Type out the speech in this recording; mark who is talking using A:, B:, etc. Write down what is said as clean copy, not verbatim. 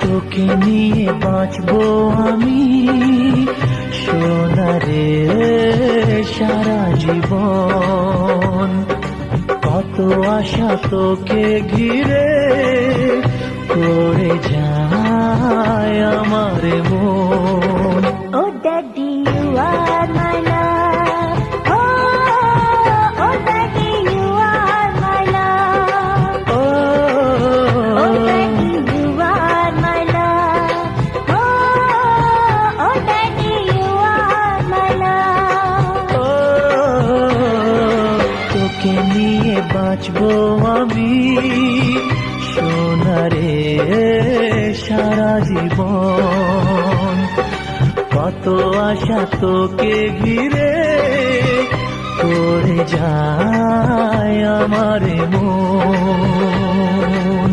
A: তোকে নিয়ে বাঁচবো আমি সোনারে সারা জীবন। কত আশা তোকে ঘিরে করে যায় আমার মন।
B: Oh daddy, you are my love. Oh daddy, you are my love. Oh daddy, you are my love. Oh daddy, you are my love.
A: তোকে নিয়ে বাঁচবো আমি সোনারে সারা জীবন। কত আশা তোকে ঘিরে করে যায় আমার মন।